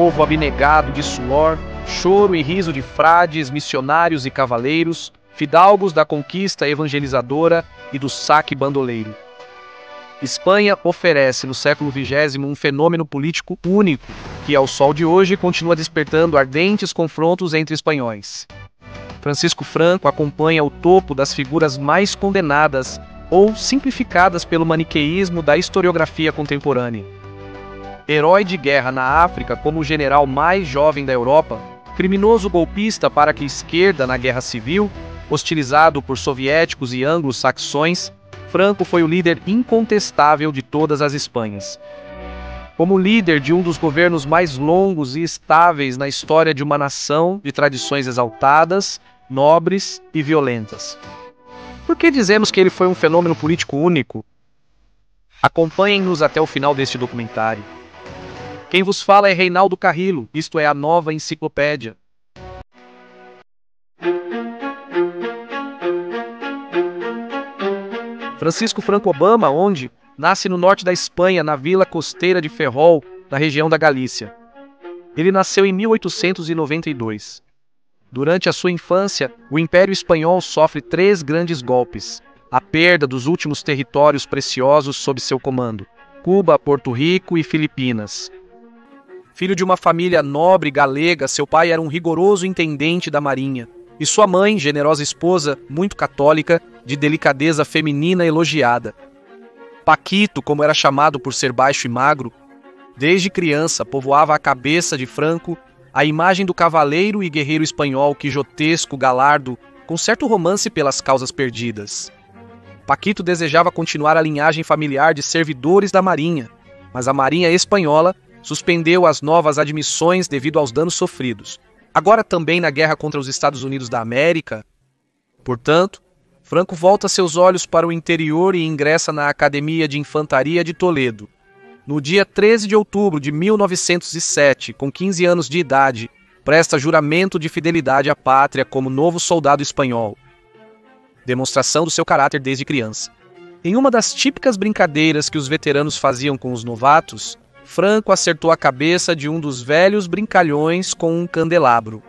povo abnegado de suor, choro e riso de frades, missionários e cavaleiros, fidalgos da conquista evangelizadora e do saque bandoleiro. Espanha oferece no século XX um fenômeno político único, que ao sol de hoje continua despertando ardentes confrontos entre espanhóis. Francisco Franco acompanha o topo das figuras mais condenadas ou simplificadas pelo maniqueísmo da historiografia contemporânea. Herói de guerra na África como o general mais jovem da Europa, criminoso golpista para que a esquerda na Guerra Civil, hostilizado por soviéticos e anglo-saxões, Franco foi o líder incontestável de todas as Espanhas. Como líder de um dos governos mais longos e estáveis na história de uma nação de tradições exaltadas, nobres e violentas. Por que dizemos que ele foi um fenômeno político único? Acompanhem-nos até o final deste documentário. Quem vos fala é Reinaldo Carrillo, isto é a Nova Enciclopédia. Francisco Franco Obama, onde nasce no norte da Espanha, na vila costeira de Ferrol, na região da Galícia. Ele nasceu em 1892. Durante a sua infância, o Império Espanhol sofre 3 grandes golpes: a perda dos últimos territórios preciosos sob seu comando, Cuba, Porto Rico e Filipinas. Filho de uma família nobre galega, seu pai era um rigoroso intendente da Marinha, e sua mãe, generosa esposa, muito católica, de delicadeza feminina elogiada. Paquito, como era chamado por ser baixo e magro, desde criança povoava a cabeça de Franco a imagem do cavaleiro e guerreiro espanhol quijotesco, galardo, com certo romance pelas causas perdidas. Paquito desejava continuar a linhagem familiar de servidores da Marinha, mas a Marinha espanhola suspendeu as novas admissões devido aos danos sofridos, agora também na guerra contra os Estados Unidos da América. Portanto, Franco volta seus olhos para o interior e ingressa na Academia de Infantaria de Toledo. No dia 13 de outubro de 1907, com 15 anos de idade, presta juramento de fidelidade à pátria como novo soldado espanhol. Demonstração do seu caráter desde criança. Em uma das típicas brincadeiras que os veteranos faziam com os novatos, Franco acertou a cabeça de um dos velhos brincalhões com um candelabro.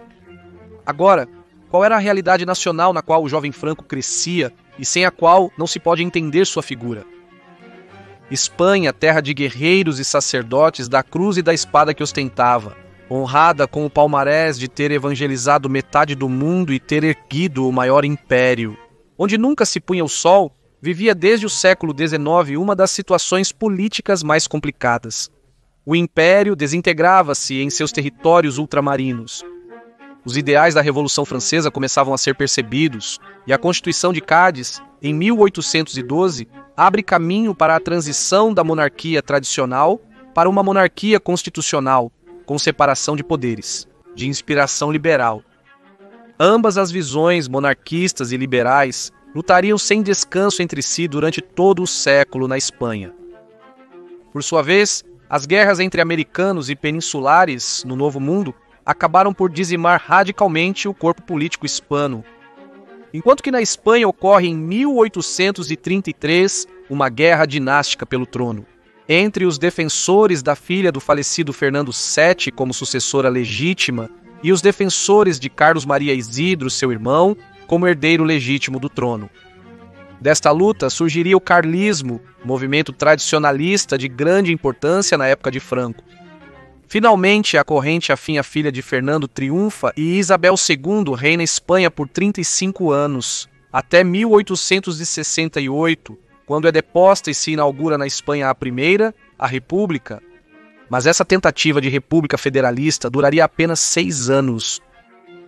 Agora, qual era a realidade nacional na qual o jovem Franco crescia e sem a qual não se pode entender sua figura? Espanha, terra de guerreiros e sacerdotes da cruz e da espada que ostentava, honrada com o palmarés de ter evangelizado metade do mundo e ter erguido o maior império. Onde nunca se punha o sol, vivia desde o século XIX uma das situações políticas mais complicadas. O império desintegrava-se em seus territórios ultramarinos. Os ideais da Revolução Francesa começavam a ser percebidos, e a Constituição de Cádiz, em 1812, abre caminho para a transição da monarquia tradicional para uma monarquia constitucional, com separação de poderes, de inspiração liberal. Ambas as visões, monarquistas e liberais, lutariam sem descanso entre si durante todo o século na Espanha. Por sua vez, as guerras entre americanos e peninsulares no Novo Mundo acabaram por dizimar radicalmente o corpo político hispano. Enquanto que na Espanha ocorre em 1833 uma guerra dinástica pelo trono, entre os defensores da filha do falecido Fernando VII como sucessora legítima e os defensores de Carlos Maria Isidro, seu irmão, como herdeiro legítimo do trono. Desta luta surgiria o carlismo, movimento tradicionalista de grande importância na época de Franco. Finalmente, a corrente afim à filha de Fernando triunfa e Isabel II reina Espanha por 35 anos, até 1868, quando é deposta e se inaugura na Espanha a primeira, a República. Mas essa tentativa de república federalista duraria apenas 6 anos.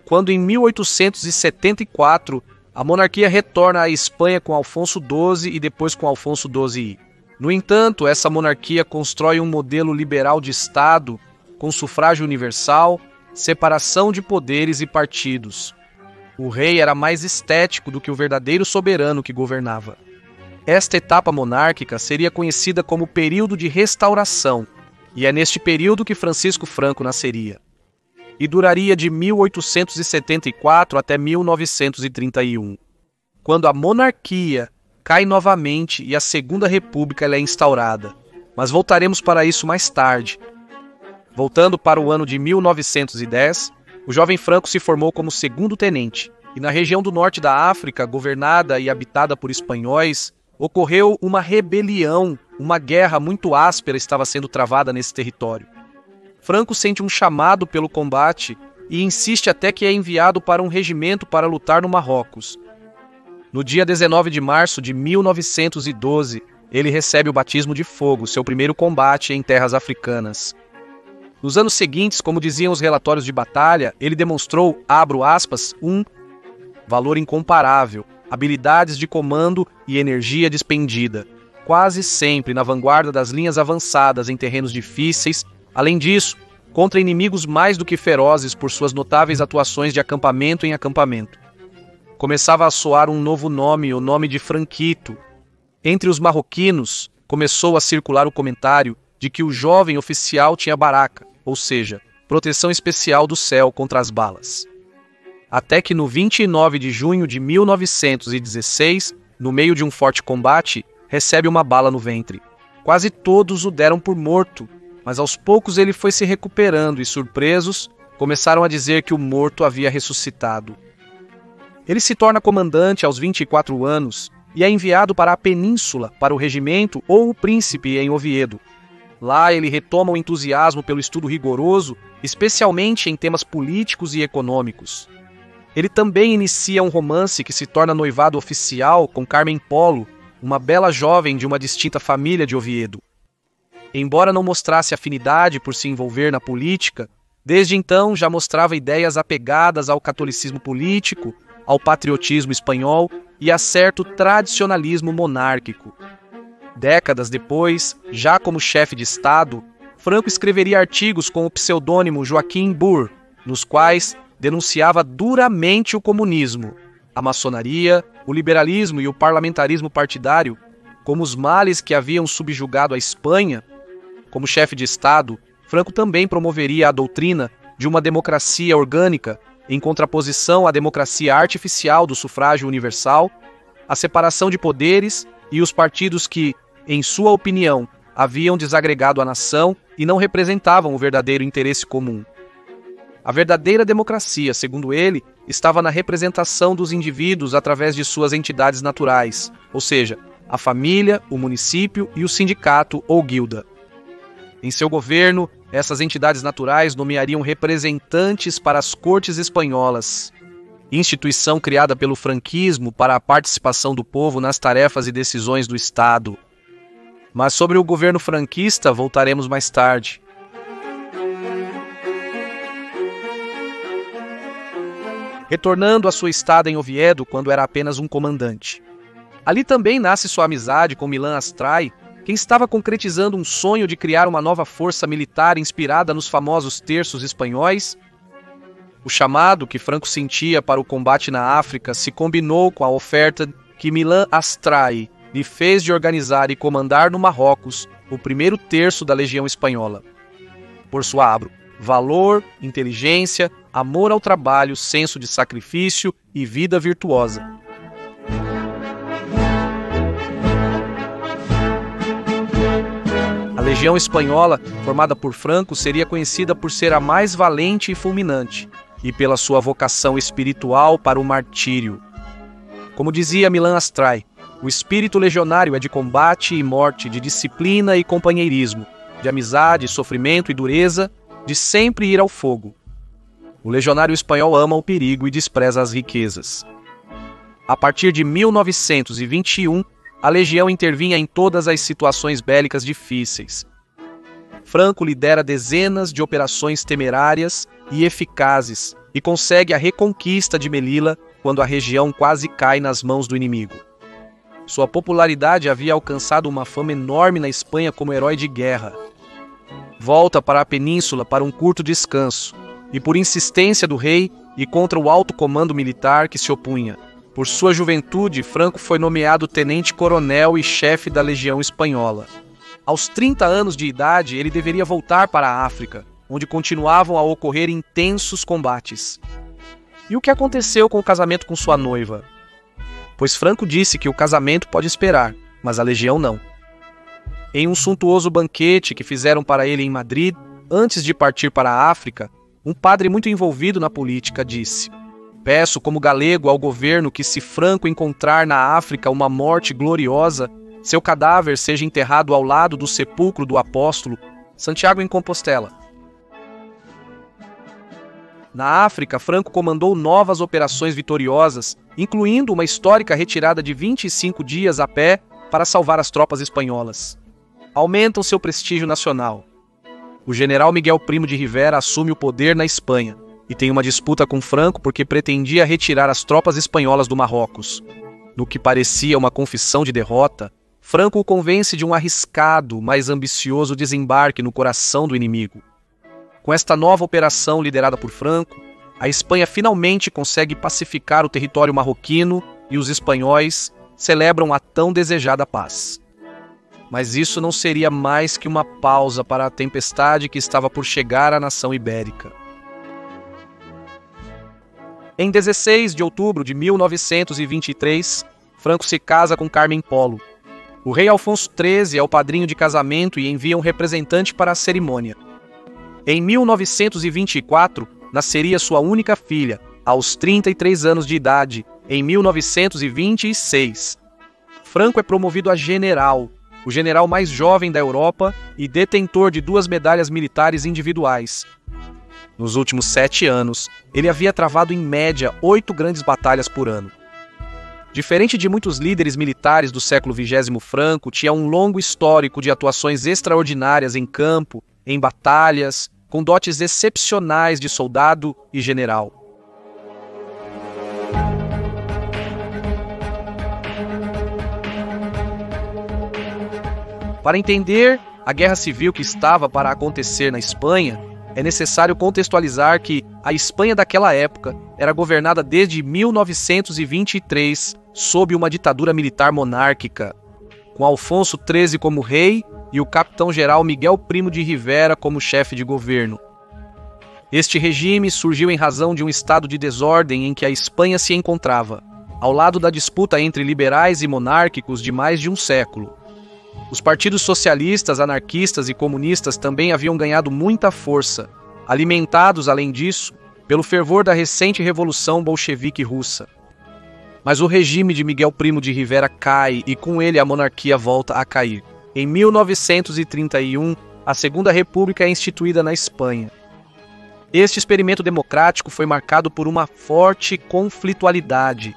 Quando em 1874 a monarquia retorna à Espanha com Alfonso XII e depois com Alfonso XII. No entanto, essa monarquia constrói um modelo liberal de Estado, com sufrágio universal, separação de poderes e partidos. O rei era mais estético do que o verdadeiro soberano que governava. Esta etapa monárquica seria conhecida como período de restauração, e é neste período que Francisco Franco nasceria. E duraria de 1874 até 1931, quando a monarquia cai novamente e a Segunda República é instaurada. Mas voltaremos para isso mais tarde. Voltando para o ano de 1910, o jovem Franco se formou como segundo-tenente, e na região do norte da África, governada e habitada por espanhóis, ocorreu uma rebelião, uma guerra muito áspera estava sendo travada nesse território. Franco sente um chamado pelo combate e insiste até que é enviado para um regimento para lutar no Marrocos. No dia 19 de março de 1912, ele recebe o batismo de fogo, seu primeiro combate em terras africanas. Nos anos seguintes, como diziam os relatórios de batalha, ele demonstrou, abro aspas, um valor incomparável, habilidades de comando e energia despendida, quase sempre na vanguarda das linhas avançadas em terrenos difíceis. Além disso, contra inimigos mais do que ferozes por suas notáveis atuações de acampamento em acampamento. Começava a soar um novo nome, o nome de Franquito. Entre os marroquinos, começou a circular o comentário de que o jovem oficial tinha baraca, ou seja, proteção especial do céu contra as balas. Até que no 29 de junho de 1916, no meio de um forte combate, recebe uma bala no ventre. Quase todos o deram por morto, mas aos poucos ele foi se recuperando e, surpresos, começaram a dizer que o morto havia ressuscitado. Ele se torna comandante aos 24 anos e é enviado para a Península, para o regimento ou o Príncipe em Oviedo. Lá ele retoma o entusiasmo pelo estudo rigoroso, especialmente em temas políticos e econômicos. Ele também inicia um romance que se torna noivado oficial com Carmen Polo, uma bela jovem de uma distinta família de Oviedo. Embora não mostrasse afinidade por se envolver na política, desde então já mostrava ideias apegadas ao catolicismo político, ao patriotismo espanhol e a certo tradicionalismo monárquico. Décadas depois, já como chefe de Estado, Franco escreveria artigos com o pseudônimo Joaquim Burr, nos quais denunciava duramente o comunismo, a maçonaria, o liberalismo e o parlamentarismo partidário como os males que haviam subjugado a Espanha. Como chefe de Estado, Franco também promoveria a doutrina de uma democracia orgânica em contraposição à democracia artificial do sufrágio universal, a separação de poderes e os partidos que, em sua opinião, haviam desagregado a nação e não representavam o verdadeiro interesse comum. A verdadeira democracia, segundo ele, estava na representação dos indivíduos através de suas entidades naturais, ou seja, a família, o município e o sindicato ou guilda. Em seu governo, essas entidades naturais nomeariam representantes para as cortes espanholas, instituição criada pelo franquismo para a participação do povo nas tarefas e decisões do Estado. Mas sobre o governo franquista voltaremos mais tarde. Retornando à sua estada em Oviedo quando era apenas um comandante. Ali também nasce sua amizade com Milan Astray, quem estava concretizando um sonho de criar uma nova força militar inspirada nos famosos terços espanhóis. O chamado que Franco sentia para o combate na África se combinou com a oferta que Milan Astray lhe fez de organizar e comandar no Marrocos o primeiro terço da Legião Espanhola. Por sua valor, inteligência, amor ao trabalho, senso de sacrifício e vida virtuosa. A Legião Espanhola, formada por Franco, seria conhecida por ser a mais valente e fulminante, e pela sua vocação espiritual para o martírio. Como dizia Milan Astray, o espírito legionário é de combate e morte, de disciplina e companheirismo, de amizade, sofrimento e dureza, de sempre ir ao fogo. O legionário espanhol ama o perigo e despreza as riquezas. A partir de 1921, a legião intervinha em todas as situações bélicas difíceis. Franco lidera dezenas de operações temerárias e eficazes e consegue a reconquista de Melilla quando a região quase cai nas mãos do inimigo. Sua popularidade havia alcançado uma fama enorme na Espanha como herói de guerra. Volta para a península para um curto descanso, e por insistência do rei e contra o alto comando militar que se opunha. Por sua juventude, Franco foi nomeado tenente-coronel e chefe da Legião Espanhola. Aos 30 anos de idade, ele deveria voltar para a África, onde continuavam a ocorrer intensos combates. E o que aconteceu com o casamento com sua noiva? Pois Franco disse que o casamento pode esperar, mas a legião não. Em um suntuoso banquete que fizeram para ele em Madrid, antes de partir para a África, um padre muito envolvido na política disse: "Peço como galego ao governo que, se Franco encontrar na África uma morte gloriosa, seu cadáver seja enterrado ao lado do sepulcro do apóstolo Santiago em Compostela." Na África, Franco comandou novas operações vitoriosas, incluindo uma histórica retirada de 25 dias a pé para salvar as tropas espanholas. Aumentam seu prestígio nacional. O general Miguel Primo de Rivera assume o poder na Espanha e tem uma disputa com Franco porque pretendia retirar as tropas espanholas do Marrocos. No que parecia uma confissão de derrota, Franco o convence de um arriscado, mas ambicioso desembarque no coração do inimigo. Com esta nova operação liderada por Franco, a Espanha finalmente consegue pacificar o território marroquino e os espanhóis celebram a tão desejada paz. Mas isso não seria mais que uma pausa para a tempestade que estava por chegar à nação ibérica. Em 16 de outubro de 1923, Franco se casa com Carmen Polo. O rei Alfonso XIII é o padrinho de casamento e envia um representante para a cerimônia. Em 1924, nasceria sua única filha, aos 33 anos de idade, em 1926. Franco é promovido a general, o general mais jovem da Europa e detentor de 2 medalhas militares individuais. Nos últimos 7 anos, ele havia travado em média 8 grandes batalhas por ano. Diferente de muitos líderes militares do século XX, Franco tinha um longo histórico de atuações extraordinárias em campo, em batalhas, com dotes excepcionais de soldado e general. Para entender a guerra civil que estava para acontecer na Espanha, é necessário contextualizar que a Espanha daquela época era governada desde 1923 sob uma ditadura militar monárquica, com Alfonso XIII como rei e o capitão-geral Miguel Primo de Rivera como chefe de governo. Este regime surgiu em razão de um estado de desordem em que a Espanha se encontrava, ao lado da disputa entre liberais e monárquicos de mais de um século. Os partidos socialistas, anarquistas e comunistas também haviam ganhado muita força, alimentados, além disso, pelo fervor da recente Revolução Bolchevique russa. Mas o regime de Miguel Primo de Rivera cai e com ele a monarquia volta a cair. Em 1931, a Segunda República é instituída na Espanha. Este experimento democrático foi marcado por uma forte conflitualidade.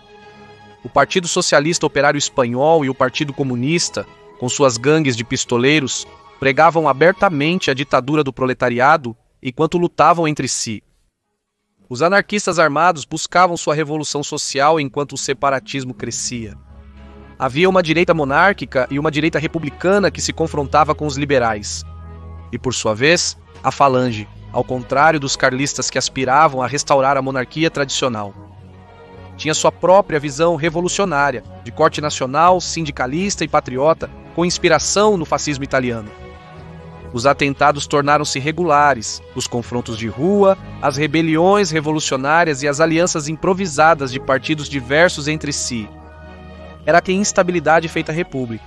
O Partido Socialista Operário Espanhol e o Partido Comunista, com suas gangues de pistoleiros, pregavam abertamente a ditadura do proletariado enquanto lutavam entre si. Os anarquistas armados buscavam sua revolução social enquanto o separatismo crescia. Havia uma direita monárquica e uma direita republicana que se confrontava com os liberais. E, por sua vez, a Falange, ao contrário dos carlistas que aspiravam a restaurar a monarquia tradicional. Tinha sua própria visão revolucionária, de corte nacional, sindicalista e patriota, com inspiração no fascismo italiano. Os atentados tornaram-se regulares, os confrontos de rua, as rebeliões revolucionárias e as alianças improvisadas de partidos diversos entre si. Era que instabilidade feita república.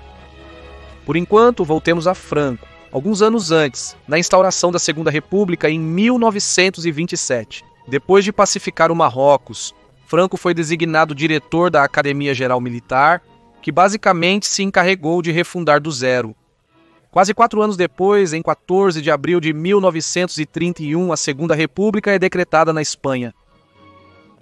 Por enquanto, voltemos a Franco, alguns anos antes, na instauração da Segunda República em 1927. Depois de pacificar o Marrocos, Franco foi designado diretor da Academia Geral Militar, que basicamente se encarregou de refundar do zero. Quase 4 anos depois, em 14 de abril de 1931, a Segunda República é decretada na Espanha.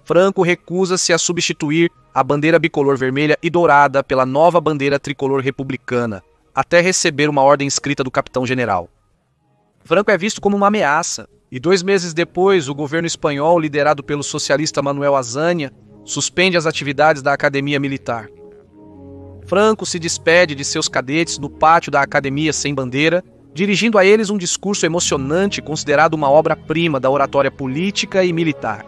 Franco recusa-se a substituir a bandeira bicolor vermelha e dourada pela nova bandeira tricolor republicana, até receber uma ordem escrita do capitão-general. Franco é visto como uma ameaça, e 2 meses depois o governo espanhol, liderado pelo socialista Manuel Azaña, suspende as atividades da Academia Militar. Franco se despede de seus cadetes no pátio da Academia sem bandeira, dirigindo a eles um discurso emocionante considerado uma obra-prima da oratória política e militar.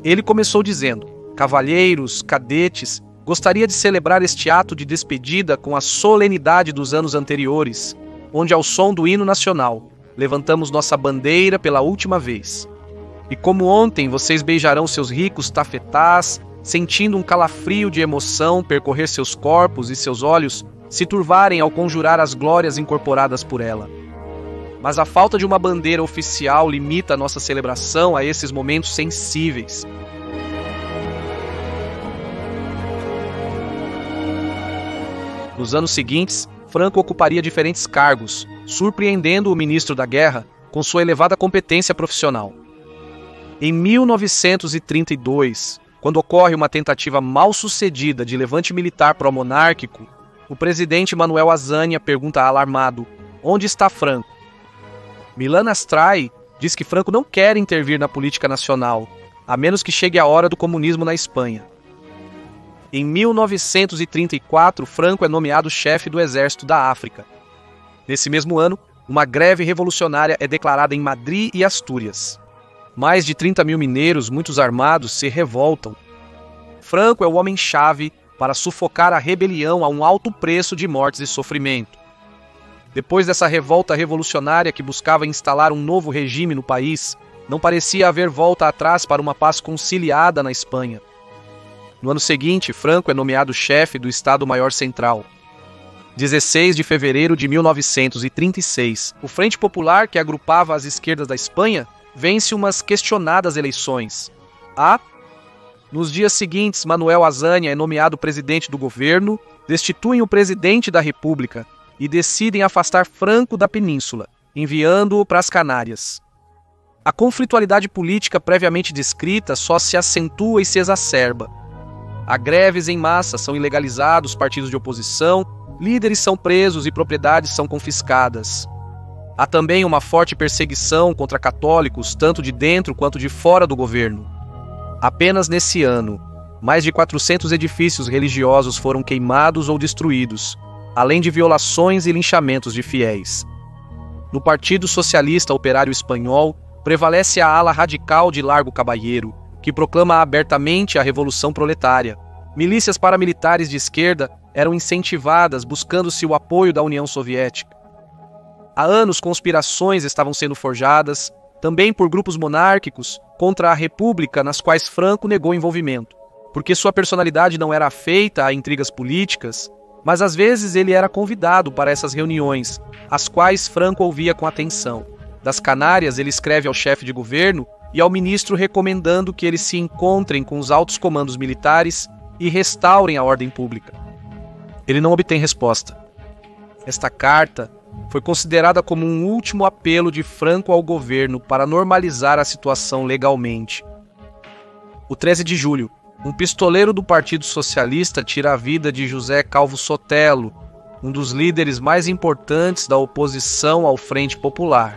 Ele começou dizendo: "Cavalheiros, cadetes, gostaria de celebrar este ato de despedida com a solenidade dos anos anteriores, onde ao som do hino nacional, levantamos nossa bandeira pela última vez. E como ontem vocês beijarão seus ricos tafetás, sentindo um calafrio de emoção percorrer seus corpos e seus olhos se turvarem ao conjurar as glórias incorporadas por ela. mas a falta de uma bandeira oficial limita nossa celebração a esses momentos sensíveis. Nos anos seguintes, Franco ocuparia diferentes cargos, surpreendendo o ministro da Guerra com sua elevada competência profissional. Em 1932, quando ocorre uma tentativa mal-sucedida de levante militar pró-monárquico, o presidente Manuel Azaña pergunta alarmado: onde está Franco? Milan Astray diz que Franco não quer intervir na política nacional, a menos que chegue a hora do comunismo na Espanha. Em 1934, Franco é nomeado chefe do Exército da África. Nesse mesmo ano, uma greve revolucionária é declarada em Madrid e Astúrias. Mais de 30 mil mineiros, muitos armados, se revoltam. Franco é o homem-chave para sufocar a rebelião a um alto preço de mortes e sofrimento. Depois dessa revolta revolucionária que buscava instalar um novo regime no país, não parecia haver volta atrás para uma paz conciliada na Espanha. No ano seguinte, Franco é nomeado chefe do Estado-Maior Central. 16 de fevereiro de 1936, o Frente Popular, que agrupava as esquerdas da Espanha, vence umas questionadas eleições. Nos dias seguintes, Manuel Azaña é nomeado presidente do governo, destituem o presidente da República e decidem afastar Franco da península, enviando-o para as Canárias. A conflitualidade política previamente descrita só se acentua e se exacerba. Há greves em massa, são ilegalizados partidos de oposição, líderes são presos e propriedades são confiscadas. Há também uma forte perseguição contra católicos, tanto de dentro quanto de fora do governo. Apenas nesse ano, mais de 400 edifícios religiosos foram queimados ou destruídos, além de violações e linchamentos de fiéis. No Partido Socialista Operário Espanhol, prevalece a ala radical de Largo Caballero, que proclama abertamente a Revolução Proletária. Milícias paramilitares de esquerda eram incentivadas, buscando-se o apoio da União Soviética. Há anos, conspirações estavam sendo forjadas, também por grupos monárquicos, contra a República, nas quais Franco negou envolvimento, porque sua personalidade não era afeita a intrigas políticas, mas às vezes ele era convidado para essas reuniões, as quais Franco ouvia com atenção. Das Canárias, ele escreve ao chefe de governo e ao ministro recomendando que eles se encontrem com os altos comandos militares e restaurem a ordem pública. Ele não obtém resposta. Esta carta foi considerada como um último apelo de Franco ao governo para normalizar a situação legalmente. O 13 de julho, um pistoleiro do Partido Socialista tira a vida de José Calvo Sotelo, um dos líderes mais importantes da oposição ao Frente Popular.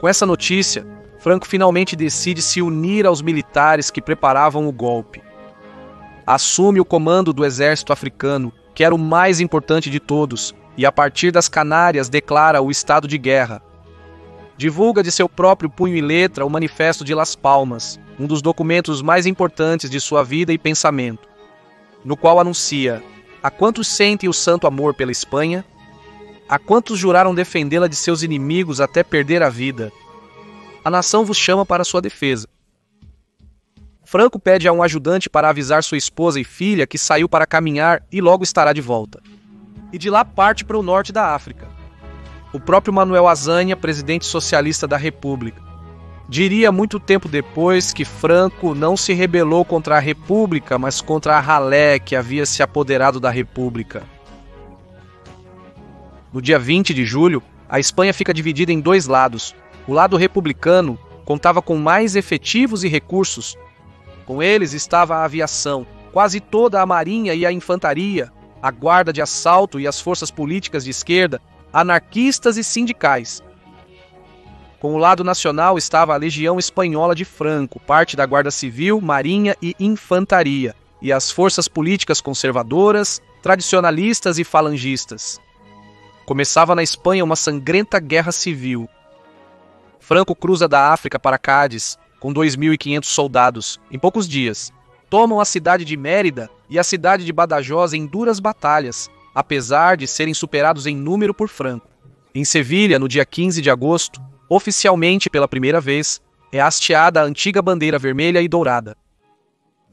Com essa notícia, Franco finalmente decide se unir aos militares que preparavam o golpe. Assume o comando do exército africano, que era o mais importante de todos, e a partir das Canárias declara o estado de guerra. Divulga de seu próprio punho e letra o Manifesto de Las Palmas, um dos documentos mais importantes de sua vida e pensamento, no qual anuncia: a quantos sentem o santo amor pela Espanha? A quantos juraram defendê-la de seus inimigos até perder a vida? A nação vos chama para sua defesa. Franco pede a um ajudante para avisar sua esposa e filha que saiu para caminhar e logo estará de volta. E de lá parte para o norte da África. O próprio Manuel Azaña, presidente socialista da República, diria muito tempo depois que Franco não se rebelou contra a República, mas contra a ralé que havia se apoderado da República. No dia 20 de julho, a Espanha fica dividida em dois lados. O lado republicano contava com mais efetivos e recursos. Com eles estava a aviação, quase toda a marinha e a infantaria, a guarda de assalto e as forças políticas de esquerda, anarquistas e sindicais. Com o lado nacional estava a Legião Espanhola de Franco, parte da Guarda Civil, Marinha e Infantaria, e as forças políticas conservadoras, tradicionalistas e falangistas. Começava na Espanha uma sangrenta guerra civil. Franco cruza da África para Cádiz, com 2.500 soldados, em poucos dias. Tomam a cidade de Mérida e a cidade de Badajoz em duras batalhas, apesar de serem superados em número por Franco. Em Sevilha, no dia 15 de agosto, oficialmente pela primeira vez, é hasteada a antiga bandeira vermelha e dourada.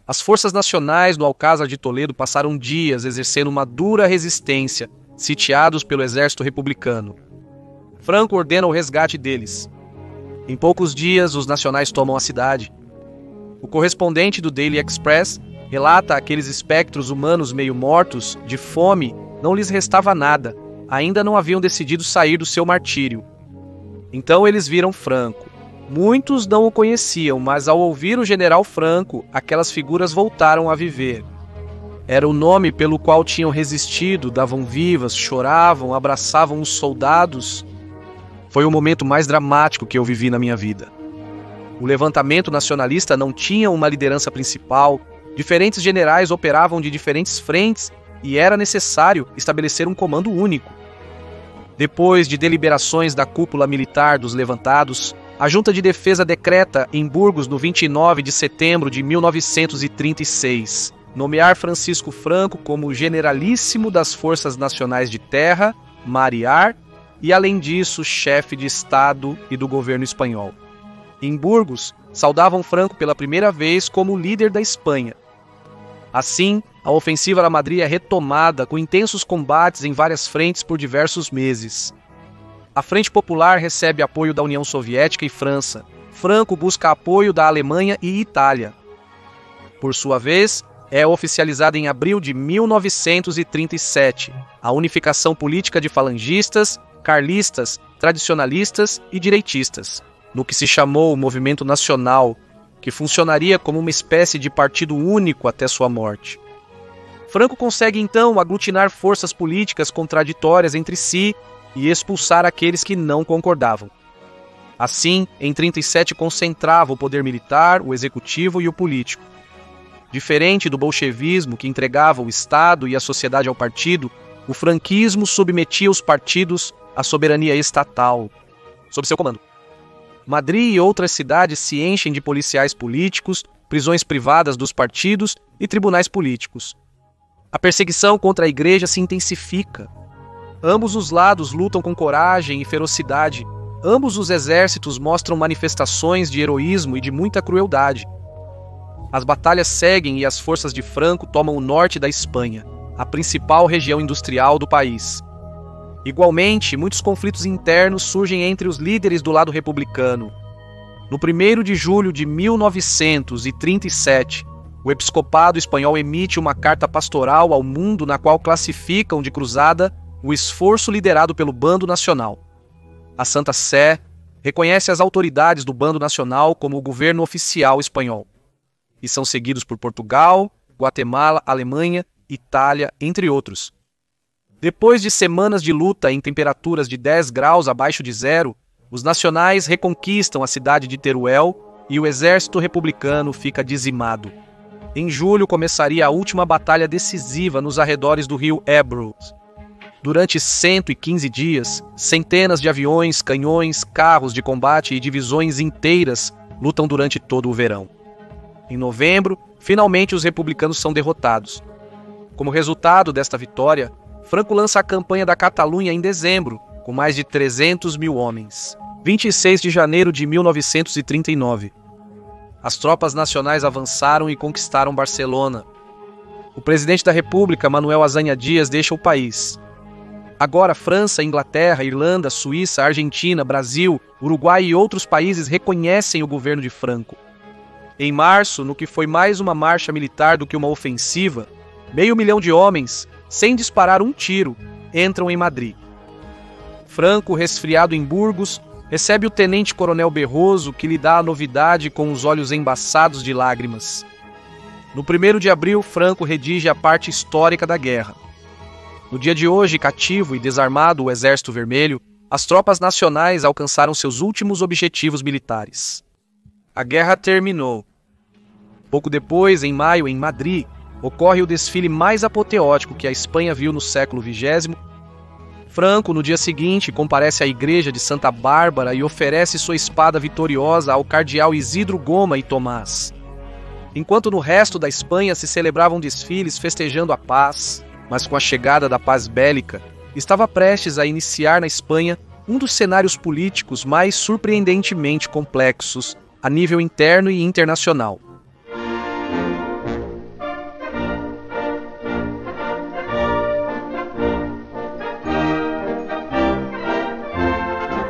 As forças nacionais do Alcázar de Toledo passaram dias exercendo uma dura resistência, sitiados pelo exército republicano. Franco ordena o resgate deles. Em poucos dias, os nacionais tomam a cidade. O correspondente do Daily Express relata aqueles espectros humanos meio mortos, de fome, não lhes restava nada, ainda não haviam decidido sair do seu martírio. Então eles viram Franco. Muitos não o conheciam, mas ao ouvir o general Franco, aquelas figuras voltaram a viver. Era o nome pelo qual tinham resistido, davam vivas, choravam, abraçavam os soldados. Foi o momento mais dramático que eu vivi na minha vida. O levantamento nacionalista não tinha uma liderança principal, diferentes generais operavam de diferentes frentes e era necessário estabelecer um comando único. Depois de deliberações da cúpula militar dos levantados, a Junta de Defesa decreta, em Burgos, no 29 de setembro de 1936, nomear Francisco Franco como generalíssimo das Forças Nacionais de Terra, Mar e Ar, e, além disso, chefe de Estado e do governo espanhol. Em Burgos, saudavam Franco pela primeira vez como líder da Espanha. Assim, a ofensiva a Madrid é retomada com intensos combates em várias frentes por diversos meses. A Frente Popular recebe apoio da União Soviética e França. Franco busca apoio da Alemanha e Itália. Por sua vez, é oficializada em abril de 1937 a unificação política de falangistas, carlistas, tradicionalistas e direitistas, no que se chamou o Movimento Nacional, que funcionaria como uma espécie de partido único até sua morte. Franco consegue então aglutinar forças políticas contraditórias entre si e expulsar aqueles que não concordavam. Assim, em 37 concentrava o poder militar, o executivo e o político. Diferente do bolchevismo, que entregava o Estado e a sociedade ao partido, o franquismo submetia os partidos à soberania estatal, sob seu comando. Madrid e outras cidades se enchem de policiais políticos, prisões privadas dos partidos e tribunais políticos. A perseguição contra a igreja se intensifica. Ambos os lados lutam com coragem e ferocidade. Ambos os exércitos mostram manifestações de heroísmo e de muita crueldade. As batalhas seguem e as forças de Franco tomam o norte da Espanha, a principal região industrial do país. Igualmente, muitos conflitos internos surgem entre os líderes do lado republicano. No 1º de julho de 1937, o episcopado espanhol emite uma carta pastoral ao mundo na qual classificam de cruzada o esforço liderado pelo Bando Nacional. A Santa Sé reconhece as autoridades do Bando Nacional como o governo oficial espanhol, e são seguidos por Portugal, Guatemala, Alemanha, Itália, entre outros. Depois de semanas de luta em temperaturas de 10 graus abaixo de zero, os nacionais reconquistam a cidade de Teruel e o exército republicano fica dizimado. Em julho começaria a última batalha decisiva nos arredores do rio Ebro. Durante 115 dias, centenas de aviões, canhões, carros de combate e divisões inteiras lutam durante todo o verão. Em novembro, finalmente os republicanos são derrotados. Como resultado desta vitória, Franco lança a campanha da Catalunha em dezembro, com mais de 300 mil homens. 26 de janeiro de 1939. As tropas nacionais avançaram e conquistaram Barcelona. O presidente da República, Manuel Azaña Dias, deixa o país. Agora, França, Inglaterra, Irlanda, Suíça, Argentina, Brasil, Uruguai e outros países reconhecem o governo de Franco. Em março, no que foi mais uma marcha militar do que uma ofensiva, 500 mil de homens, sem disparar um tiro, entram em Madrid. Franco, resfriado em Burgos, recebe o tenente-coronel Berroso, que lhe dá a novidade com os olhos embaçados de lágrimas. No 1º de abril, Franco redige a parte histórica da guerra. No dia de hoje, cativo e desarmado o Exército Vermelho, as tropas nacionais alcançaram seus últimos objetivos militares. A guerra terminou. Pouco depois, em maio, em Madrid, ocorre o desfile mais apoteótico que a Espanha viu no século XX. Franco, no dia seguinte, comparece à igreja de Santa Bárbara e oferece sua espada vitoriosa ao cardeal Isidro Goma e Tomás. Enquanto no resto da Espanha se celebravam desfiles festejando a paz, mas com a chegada da paz bélica, estava prestes a iniciar na Espanha um dos cenários políticos mais surpreendentemente complexos a nível interno e internacional.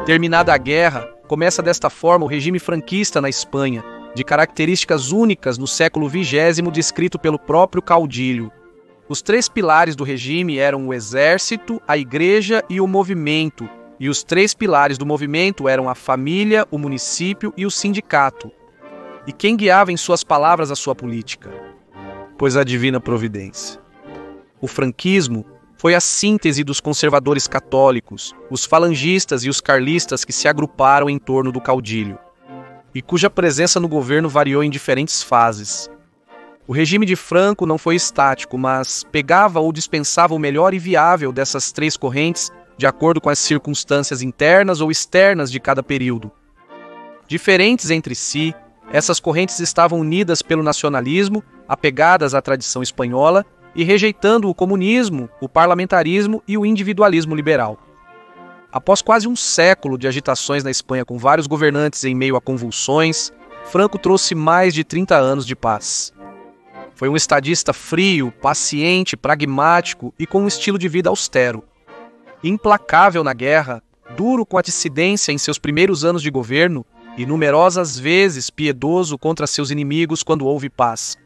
Terminada a guerra, começa desta forma o regime franquista na Espanha, de características únicas no século XX descrito pelo próprio caudilho. Os três pilares do regime eram o exército, a igreja e o movimento, e os três pilares do movimento eram a família, o município e o sindicato. E quem guiava em suas palavras a sua política? Pois a divina providência. O franquismo foi a síntese dos conservadores católicos, os falangistas e os carlistas que se agruparam em torno do caudilho, e cuja presença no governo variou em diferentes fases. O regime de Franco não foi estático, mas pegava ou dispensava o melhor e viável dessas três correntes de acordo com as circunstâncias internas ou externas de cada período. Diferentes entre si, essas correntes estavam unidas pelo nacionalismo, apegadas à tradição espanhola e rejeitando o comunismo, o parlamentarismo e o individualismo liberal. Após quase um século de agitações na Espanha com vários governantes em meio a convulsões, Franco trouxe mais de 30 anos de paz. Foi um estadista frio, paciente, pragmático e com um estilo de vida austero. Implacável na guerra, duro com a dissidência em seus primeiros anos de governo e numerosas vezes piedoso contra seus inimigos quando houve paz.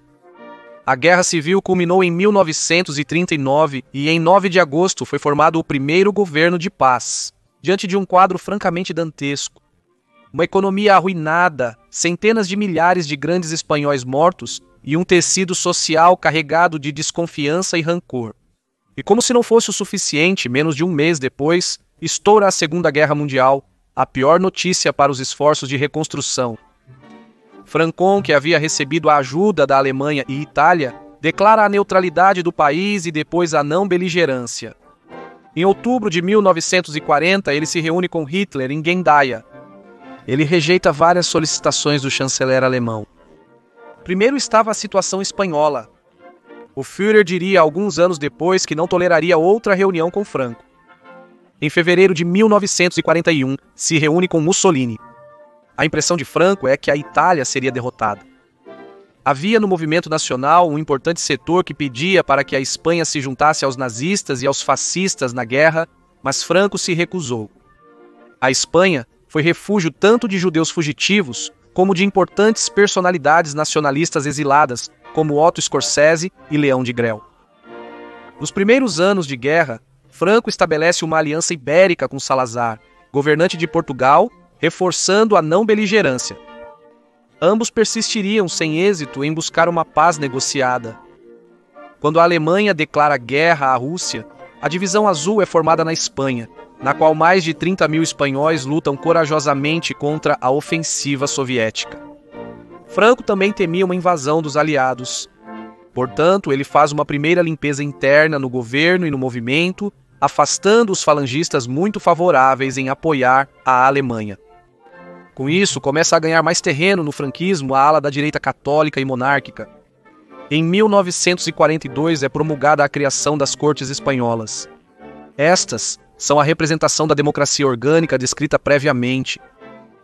A Guerra Civil culminou em 1939 e em 9 de agosto foi formado o primeiro governo de paz, diante de um quadro francamente dantesco. Uma economia arruinada, centenas de milhares de grandes espanhóis mortos e um tecido social carregado de desconfiança e rancor. E como se não fosse o suficiente, menos de um mês depois, estoura a Segunda Guerra Mundial, a pior notícia para os esforços de reconstrução. Franco, que havia recebido a ajuda da Alemanha e Itália, declara a neutralidade do país e depois a não beligerância. Em outubro de 1940, ele se reúne com Hitler em Ghendaia. Ele rejeita várias solicitações do chanceler alemão. Primeiro estava a situação espanhola. O Führer diria alguns anos depois que não toleraria outra reunião com Franco. Em fevereiro de 1941, se reúne com Mussolini. A impressão de Franco é que a Itália seria derrotada. Havia no movimento nacional um importante setor que pedia para que a Espanha se juntasse aos nazistas e aos fascistas na guerra, mas Franco se recusou. A Espanha foi refúgio tanto de judeus fugitivos como de importantes personalidades nacionalistas exiladas, como Otto Scorsese e Leão de Grell. Nos primeiros anos de guerra, Franco estabelece uma aliança ibérica com Salazar, governante de Portugal, reforçando a não beligerância. Ambos persistiriam sem êxito em buscar uma paz negociada. Quando a Alemanha declara guerra à Rússia, a Divisão Azul é formada na Espanha, na qual mais de 30 mil espanhóis lutam corajosamente contra a ofensiva soviética. Franco também temia uma invasão dos aliados. Portanto, ele faz uma primeira limpeza interna no governo e no movimento, afastando os falangistas muito favoráveis em apoiar a Alemanha. Com isso, começa a ganhar mais terreno no franquismo a ala da direita católica e monárquica. Em 1942 é promulgada a criação das Cortes Espanholas. Estas são a representação da democracia orgânica descrita previamente.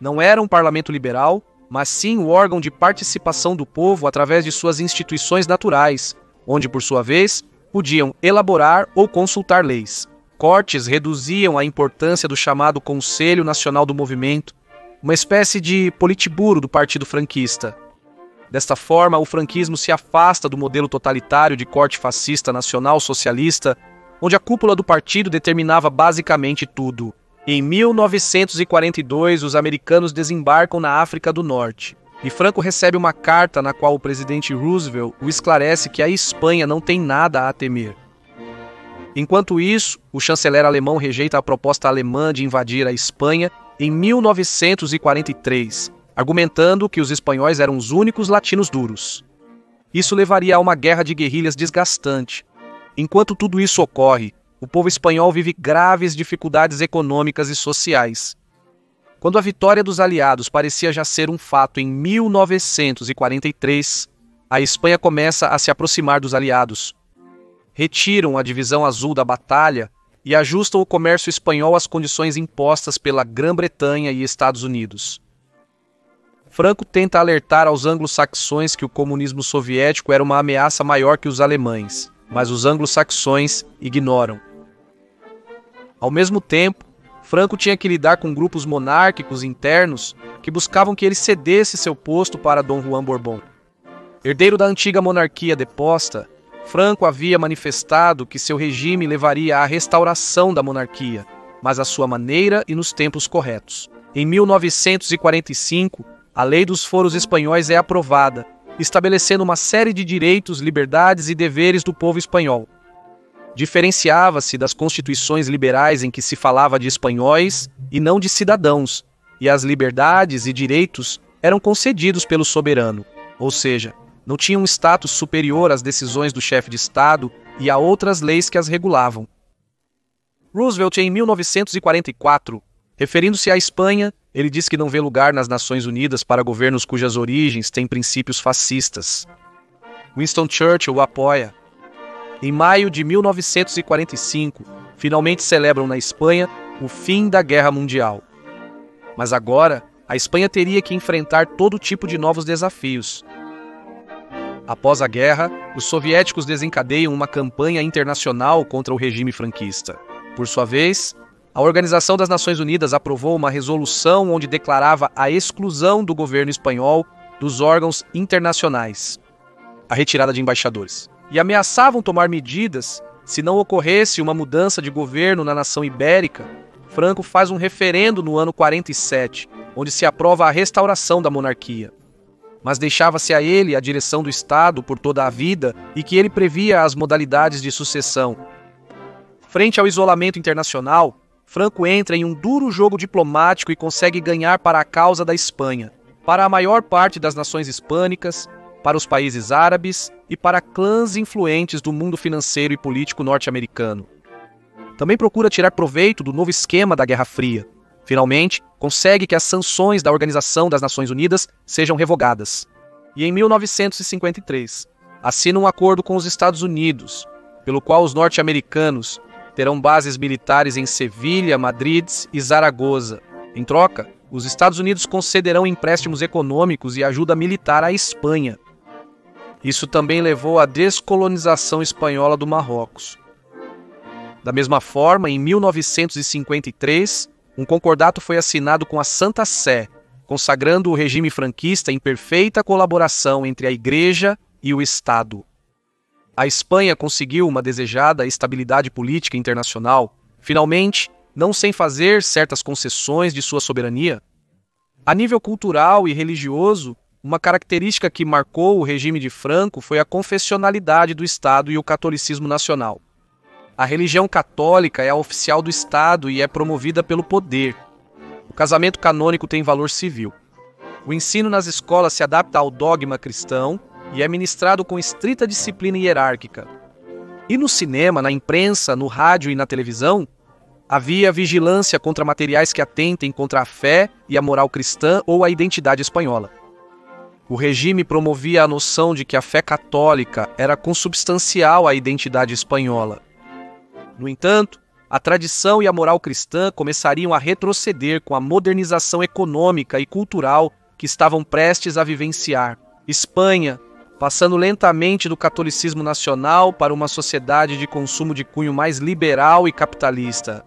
Não era um parlamento liberal, mas sim o órgão de participação do povo através de suas instituições naturais, onde, por sua vez, podiam elaborar ou consultar leis. Cortes reduziam a importância do chamado Conselho Nacional do Movimento, uma espécie de politburo do Partido Franquista. Desta forma, o franquismo se afasta do modelo totalitário de corte fascista nacional socialista, onde a cúpula do partido determinava basicamente tudo. Em 1942, os americanos desembarcam na África do Norte, e Franco recebe uma carta na qual o presidente Roosevelt o esclarece que a Espanha não tem nada a temer. Enquanto isso, o chanceler alemão rejeita a proposta alemã de invadir a Espanha em 1943, argumentando que os espanhóis eram os únicos latinos duros. Isso levaria a uma guerra de guerrilhas desgastante. Enquanto tudo isso ocorre, o povo espanhol vive graves dificuldades econômicas e sociais. Quando a vitória dos aliados parecia já ser um fato em 1943, a Espanha começa a se aproximar dos aliados. Retiram a Divisão Azul da batalha e ajustam o comércio espanhol às condições impostas pela Grã-Bretanha e Estados Unidos. Franco tenta alertar aos anglo-saxões que o comunismo soviético era uma ameaça maior que os alemães, mas os anglo-saxões ignoram. Ao mesmo tempo, Franco tinha que lidar com grupos monárquicos internos que buscavam que ele cedesse seu posto para Dom Juan Borbón. Herdeiro da antiga monarquia deposta, Franco havia manifestado que seu regime levaria à restauração da monarquia, mas à sua maneira e nos tempos corretos. Em 1945, a Lei dos Foros Espanhóis é aprovada, estabelecendo uma série de direitos, liberdades e deveres do povo espanhol. Diferenciava-se das constituições liberais em que se falava de espanhóis e não de cidadãos, e as liberdades e direitos eram concedidos pelo soberano, ou seja, não tinham um status superior às decisões do chefe de Estado e a outras leis que as regulavam. Roosevelt, em 1944, referindo-se à Espanha, ele diz que não vê lugar nas Nações Unidas para governos cujas origens têm princípios fascistas. Winston Churchill o apoia. Em maio de 1945, finalmente celebram na Espanha o fim da Guerra Mundial. Mas agora, a Espanha teria que enfrentar todo tipo de novos desafios. Após a guerra, os soviéticos desencadeiam uma campanha internacional contra o regime franquista. Por sua vez, a Organização das Nações Unidas aprovou uma resolução onde declarava a exclusão do governo espanhol dos órgãos internacionais, a retirada de embaixadores, e ameaçavam tomar medidas se não ocorresse uma mudança de governo na nação ibérica. Franco faz um referendo no ano 47, onde se aprova a restauração da monarquia. Mas deixava-se a ele a direção do Estado por toda a vida e que ele previa as modalidades de sucessão. Frente ao isolamento internacional, Franco entra em um duro jogo diplomático e consegue ganhar para a causa da Espanha, para a maior parte das nações hispânicas, para os países árabes e para clãs influentes do mundo financeiro e político norte-americano. Também procura tirar proveito do novo esquema da Guerra Fria. Finalmente, consegue que as sanções da Organização das Nações Unidas sejam revogadas. E em 1953, assina um acordo com os Estados Unidos, pelo qual os norte-americanos terão bases militares em Sevilha, Madrid e Zaragoza. Em troca, os Estados Unidos concederão empréstimos econômicos e ajuda militar à Espanha. Isso também levou à descolonização espanhola do Marrocos. Da mesma forma, em 1953, um concordato foi assinado com a Santa Sé, consagrando o regime franquista em perfeita colaboração entre a Igreja e o Estado. A Espanha conseguiu uma desejada estabilidade política internacional, finalmente, não sem fazer certas concessões de sua soberania. A nível cultural e religioso, uma característica que marcou o regime de Franco foi a confessionalidade do Estado e o catolicismo nacional. A religião católica é a oficial do Estado e é promovida pelo poder. O casamento canônico tem valor civil. O ensino nas escolas se adapta ao dogma cristão e é ministrado com estrita disciplina hierárquica. E no cinema, na imprensa, no rádio e na televisão, havia vigilância contra materiais que atentem contra a fé e a moral cristã ou a identidade espanhola. O regime promovia a noção de que a fé católica era consubstancial à identidade espanhola. No entanto, a tradição e a moral cristã começariam a retroceder com a modernização econômica e cultural que estavam prestes a vivenciar. Espanha, passando lentamente do catolicismo nacional para uma sociedade de consumo de cunho mais liberal e capitalista.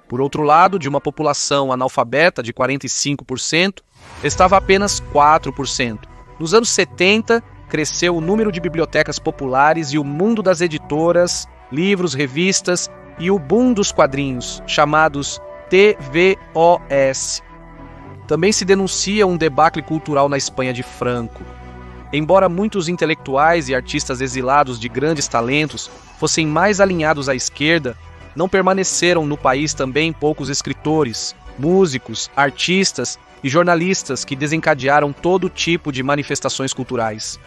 Por outro lado, de uma população analfabeta de 45%, estava apenas 4%. Nos anos 70, cresceu o número de bibliotecas populares e o mundo das editoras, livros, revistas e o boom dos quadrinhos, chamados TVOs. Também se denuncia um debacle cultural na Espanha de Franco. Embora muitos intelectuais e artistas exilados de grandes talentos fossem mais alinhados à esquerda, não permaneceram no país também poucos escritores, músicos, artistas e jornalistas que desencadearam todo tipo de manifestações culturais.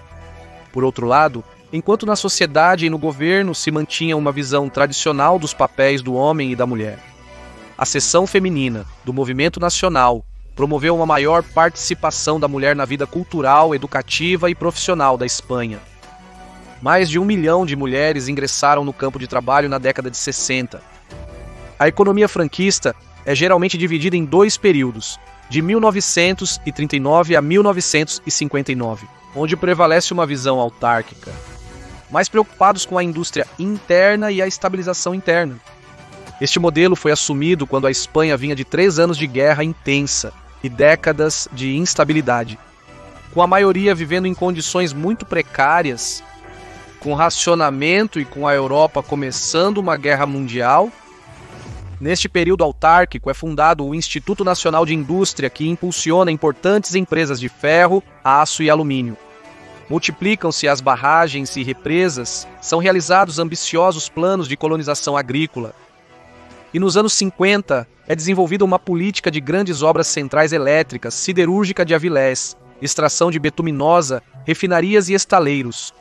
Por outro lado, enquanto na sociedade e no governo se mantinha uma visão tradicional dos papéis do homem e da mulher, a seção feminina do movimento nacional promoveu uma maior participação da mulher na vida cultural, educativa e profissional da Espanha. Mais de 1 milhão de mulheres ingressaram no campo de trabalho na década de 60. A economia franquista é geralmente dividida em 2 períodos, de 1939 a 1959, onde prevalece uma visão autárquica, mais preocupados com a indústria interna e a estabilização interna. Este modelo foi assumido quando a Espanha vinha de 3 anos de guerra intensa e décadas de instabilidade, com a maioria vivendo em condições muito precárias, com racionamento e com a Europa começando uma guerra mundial. Neste período autárquico é fundado o Instituto Nacional de Indústria, que impulsiona importantes empresas de ferro, aço e alumínio. Multiplicam-se as barragens e represas, são realizados ambiciosos planos de colonização agrícola. E nos anos 50 é desenvolvida uma política de grandes obras centrais elétricas, siderúrgica de avilés, extração de betuminosa, refinarias e estaleiros.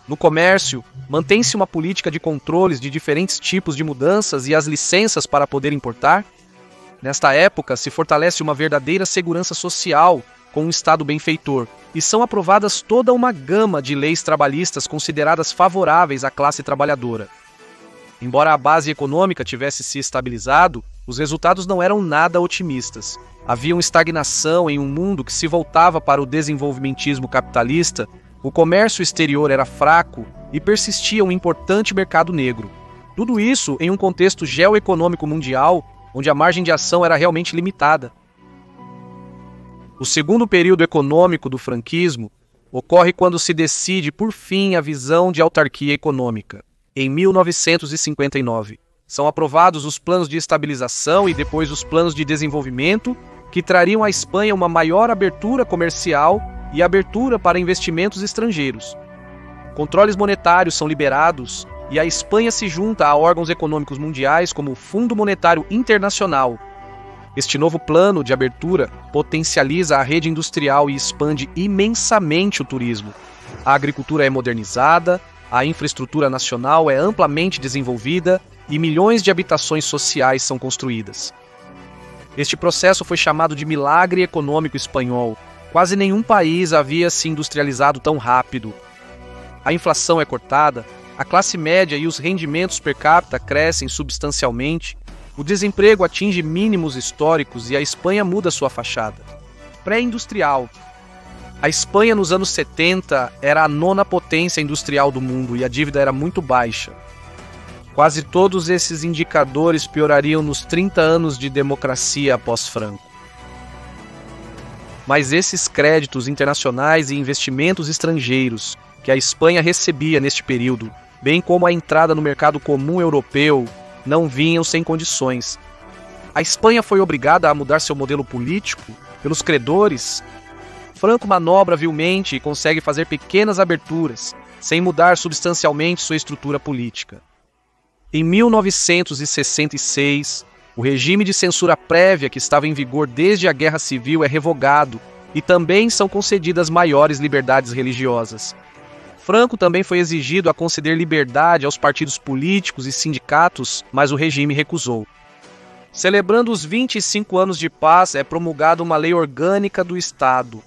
No comércio, mantém-se uma política de controles de diferentes tipos de mudanças e as licenças para poder importar. Nesta época, se fortalece uma verdadeira segurança social com um Estado benfeitor, e são aprovadas toda uma gama de leis trabalhistas consideradas favoráveis à classe trabalhadora. Embora a base econômica tivesse se estabilizado, os resultados não eram nada otimistas. Havia uma estagnação em um mundo que se voltava para o desenvolvimentismo capitalista, o comércio exterior era fraco e persistia um importante mercado negro. Tudo isso em um contexto geoeconômico mundial, onde a margem de ação era realmente limitada. O segundo período econômico do franquismo ocorre quando se decide, por fim, a visão de autarquia econômica. Em 1959, são aprovados os planos de estabilização e depois os planos de desenvolvimento, que trariam à Espanha uma maior abertura comercial e abertura para investimentos estrangeiros. Controles monetários são liberados e a Espanha se junta a órgãos econômicos mundiais como o Fundo Monetário Internacional. Este novo plano de abertura potencializa a rede industrial e expande imensamente o turismo. A agricultura é modernizada, a infraestrutura nacional é amplamente desenvolvida e milhões de habitações sociais são construídas. Este processo foi chamado de milagre econômico espanhol. Quase nenhum país havia se industrializado tão rápido. A inflação é cortada, a classe média e os rendimentos per capita crescem substancialmente, o desemprego atinge mínimos históricos e a Espanha muda sua fachada. Pré-industrial. A Espanha nos anos 70 era a 9ª potência industrial do mundo e a dívida era muito baixa. Quase todos esses indicadores piorariam nos 30 anos de democracia após Franco. Mas esses créditos internacionais e investimentos estrangeiros que a Espanha recebia neste período, bem como a entrada no mercado comum europeu, não vinham sem condições. A Espanha foi obrigada a mudar seu modelo político pelos credores. Franco manobra vilmente e consegue fazer pequenas aberturas, sem mudar substancialmente sua estrutura política. Em 1966, o regime de censura prévia que estava em vigor desde a Guerra Civil é revogado e também são concedidas maiores liberdades religiosas. Franco também foi exigido a conceder liberdade aos partidos políticos e sindicatos, mas o regime recusou. Celebrando os 25 anos de paz, é promulgada uma lei orgânica do Estado.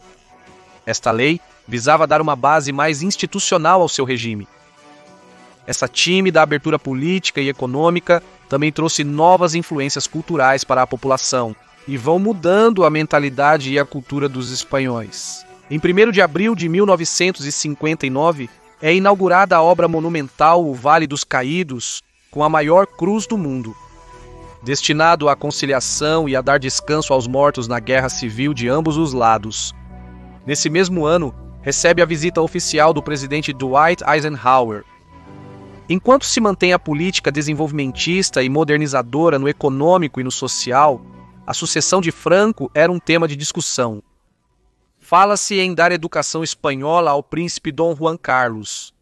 Esta lei visava dar uma base mais institucional ao seu regime. Essa tímida abertura política e econômica também trouxe novas influências culturais para a população e vão mudando a mentalidade e a cultura dos espanhóis. Em 1º de abril de 1959, é inaugurada a obra monumental O Vale dos Caídos, com a maior cruz do mundo. Destinado à conciliação e a dar descanso aos mortos na Guerra Civil de ambos os lados. Nesse mesmo ano, recebe a visita oficial do presidente Dwight Eisenhower. Enquanto se mantém a política desenvolvimentista e modernizadora no econômico e no social, a sucessão de Franco era um tema de discussão. Fala-se em dar educação espanhola ao príncipe Dom Juan Carlos.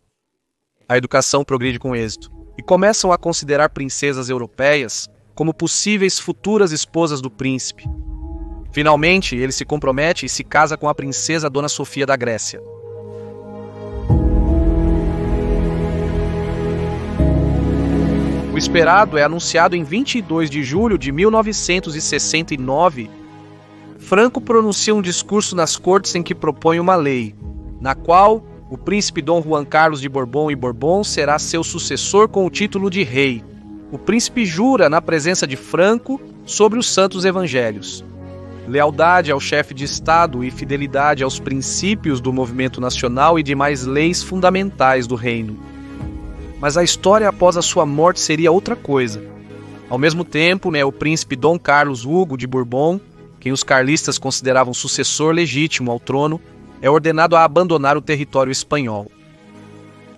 A educação progride com êxito, e começam a considerar princesas europeias como possíveis futuras esposas do príncipe. Finalmente, ele se compromete e se casa com a princesa Dona Sofia da Grécia. O esperado é anunciado em 22 de julho de 1969. Franco pronuncia um discurso nas cortes em que propõe uma lei, na qual o príncipe Dom Juan Carlos de Borbón e Borbón será seu sucessor com o título de rei. O príncipe jura na presença de Franco sobre os santos evangelhos. Lealdade ao chefe de Estado e fidelidade aos princípios do movimento nacional e demais leis fundamentais do reino. Mas a história após a sua morte seria outra coisa. Ao mesmo tempo, o príncipe Dom Carlos Hugo de Bourbon, quem os carlistas consideravam sucessor legítimo ao trono, é ordenado a abandonar o território espanhol.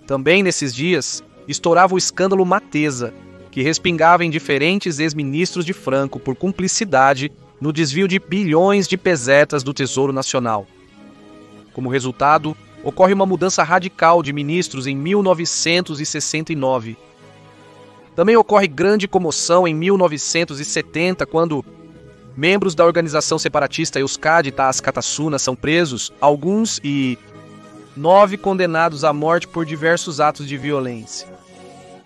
Também nesses dias, estourava o escândalo Matesa, que respingava em diferentes ex-ministros de Franco por cumplicidade no desvio de bilhões de pesetas do Tesouro Nacional. Como resultado, ocorre uma mudança radical de ministros em 1969. Também ocorre grande comoção em 1970, quando membros da organização separatista Euskadi Taas Katasuna são presos, alguns e 9 condenados à morte por diversos atos de violência.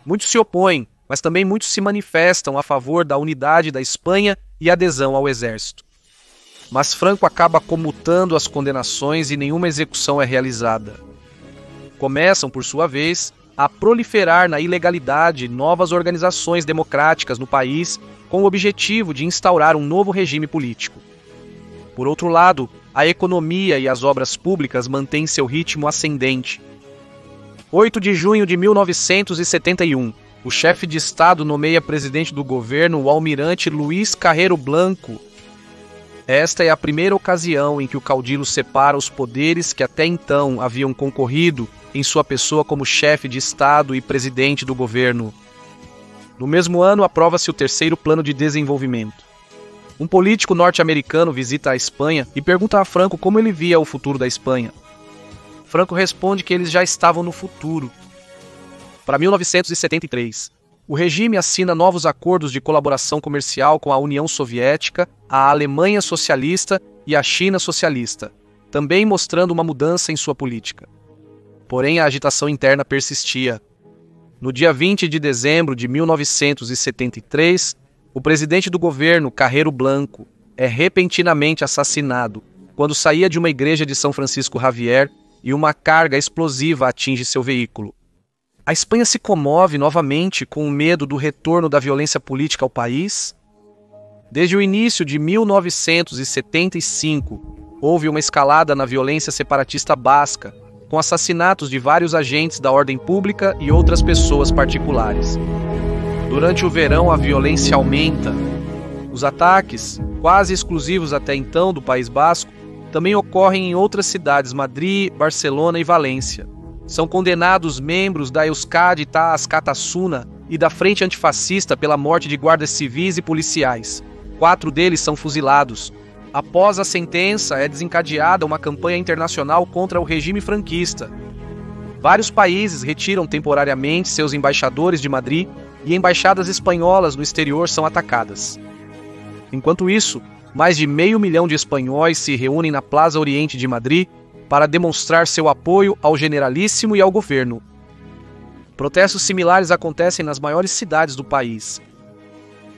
Muitos se opõem, mas também muitos se manifestam a favor da unidade da Espanha e adesão ao exército. Mas Franco acaba comutando as condenações e nenhuma execução é realizada. Começam, por sua vez, a proliferar na ilegalidade novas organizações democráticas no país com o objetivo de instaurar um novo regime político. Por outro lado, a economia e as obras públicas mantêm seu ritmo ascendente. 8 de junho de 1971, o chefe de Estado nomeia presidente do governo o almirante Luís Carreiro Blanco. Esta é a primeira ocasião em que o caudilho separa os poderes que até então haviam concorrido em sua pessoa como chefe de Estado e presidente do governo. No mesmo ano, aprova-se o terceiro Plano de Desenvolvimento. Um político norte-americano visita a Espanha e pergunta a Franco como ele via o futuro da Espanha. Franco responde que eles já estavam no futuro. Para 1973, o regime assina novos acordos de colaboração comercial com a União Soviética, a Alemanha Socialista e a China Socialista, também mostrando uma mudança em sua política. Porém, a agitação interna persistia. No dia 20 de dezembro de 1973, o presidente do governo, Carreiro Blanco, é repentinamente assassinado quando saía de uma igreja de São Francisco Xavier e uma carga explosiva atinge seu veículo. A Espanha se comove novamente com o medo do retorno da violência política ao país. Desde o início de 1975, houve uma escalada na violência separatista basca, com assassinatos de vários agentes da ordem pública e outras pessoas particulares. Durante o verão, a violência aumenta. Os ataques, quase exclusivos até então do País Basco, também ocorrem em outras cidades, Madrid, Barcelona e Valência. São condenados membros da Euskadi Taas Katasuna e da Frente Antifascista pela morte de guardas civis e policiais. 4 deles são fuzilados. Após a sentença, é desencadeada uma campanha internacional contra o regime franquista. Vários países retiram temporariamente seus embaixadores de Madrid e embaixadas espanholas no exterior são atacadas. Enquanto isso, mais de 500 mil de espanhóis se reúnem na Plaza Oriente de Madrid para demonstrar seu apoio ao generalíssimo e ao governo. Protestos similares acontecem nas maiores cidades do país.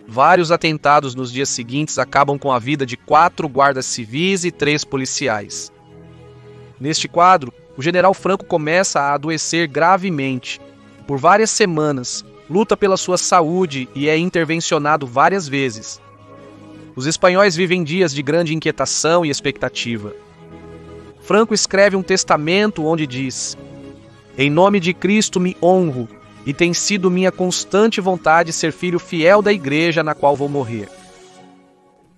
Vários atentados nos dias seguintes acabam com a vida de 4 guardas civis e 3 policiais. Neste quadro, o general Franco começa a adoecer gravemente. Por várias semanas, luta pela sua saúde e é intervencionado várias vezes. Os espanhóis vivem dias de grande inquietação e expectativa. Franco escreve um testamento onde diz: "Em nome de Cristo me honro, e tem sido minha constante vontade ser filho fiel da igreja na qual vou morrer.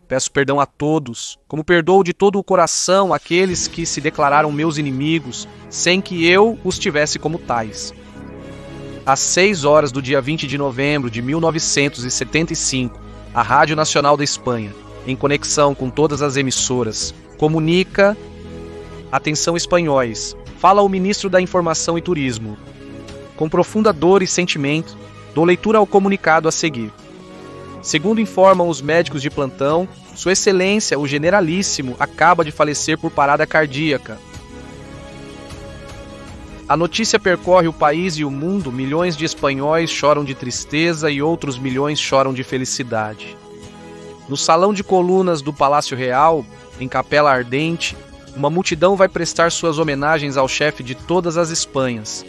Peço perdão a todos, como perdoo de todo o coração aqueles que se declararam meus inimigos, sem que eu os tivesse como tais." Às 6 horas do dia 20 de novembro de 1975, a Rádio Nacional da Espanha, em conexão com todas as emissoras, comunica: "Atenção espanhóis, fala o ministro da Informação e Turismo. Com profunda dor e sentimento, dou leitura ao comunicado a seguir. Segundo informam os médicos de plantão, Sua Excelência, o Generalíssimo, acaba de falecer por parada cardíaca. A notícia percorre o país e o mundo, milhões de espanhóis choram de tristeza e outros milhões choram de felicidade. No salão de colunas do Palácio Real, em Capela Ardente, uma multidão vai prestar suas homenagens ao chefe de todas as Espanhas.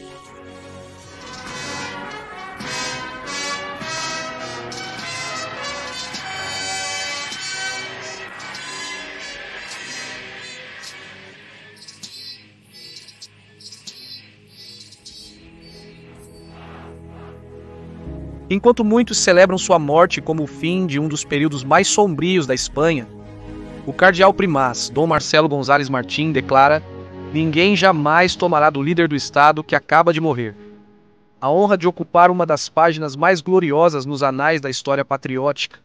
Enquanto muitos celebram sua morte como o fim de um dos períodos mais sombrios da Espanha, o cardeal primaz, Dom Marcelo González Martín, declara: ninguém jamais tomará do líder do Estado que acaba de morrer a honra de ocupar uma das páginas mais gloriosas nos anais da história patriótica.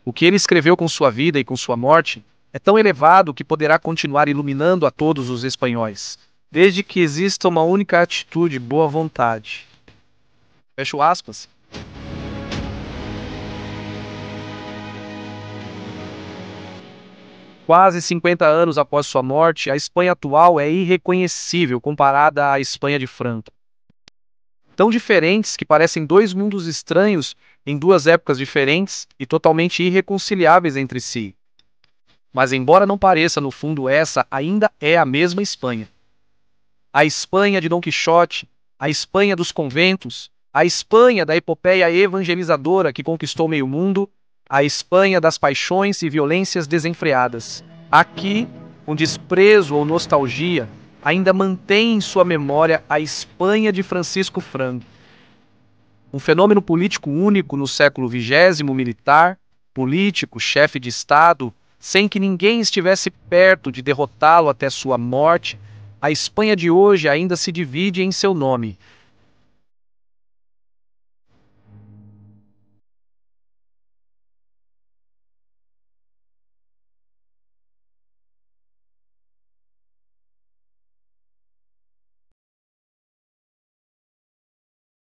O que ele escreveu com sua vida e com sua morte é tão elevado que poderá continuar iluminando a todos os espanhóis, desde que exista uma única atitude, boa vontade. Fecho aspas. Quase 50 anos após sua morte, a Espanha atual é irreconhecível comparada à Espanha de Franco. Tão diferentes que parecem dois mundos estranhos em duas épocas diferentes e totalmente irreconciliáveis entre si. Mas embora não pareça, no fundo essa ainda é a mesma Espanha. A Espanha de Dom Quixote, a Espanha dos conventos, a Espanha da epopeia evangelizadora que conquistou meio mundo, a Espanha das paixões e violências desenfreadas. Aqui, com desprezo ou nostalgia, ainda mantém em sua memória a Espanha de Francisco Franco. Um fenômeno político único no século XX, militar, político, chefe de Estado, sem que ninguém estivesse perto de derrotá-lo até sua morte, a Espanha de hoje ainda se divide em seu nome,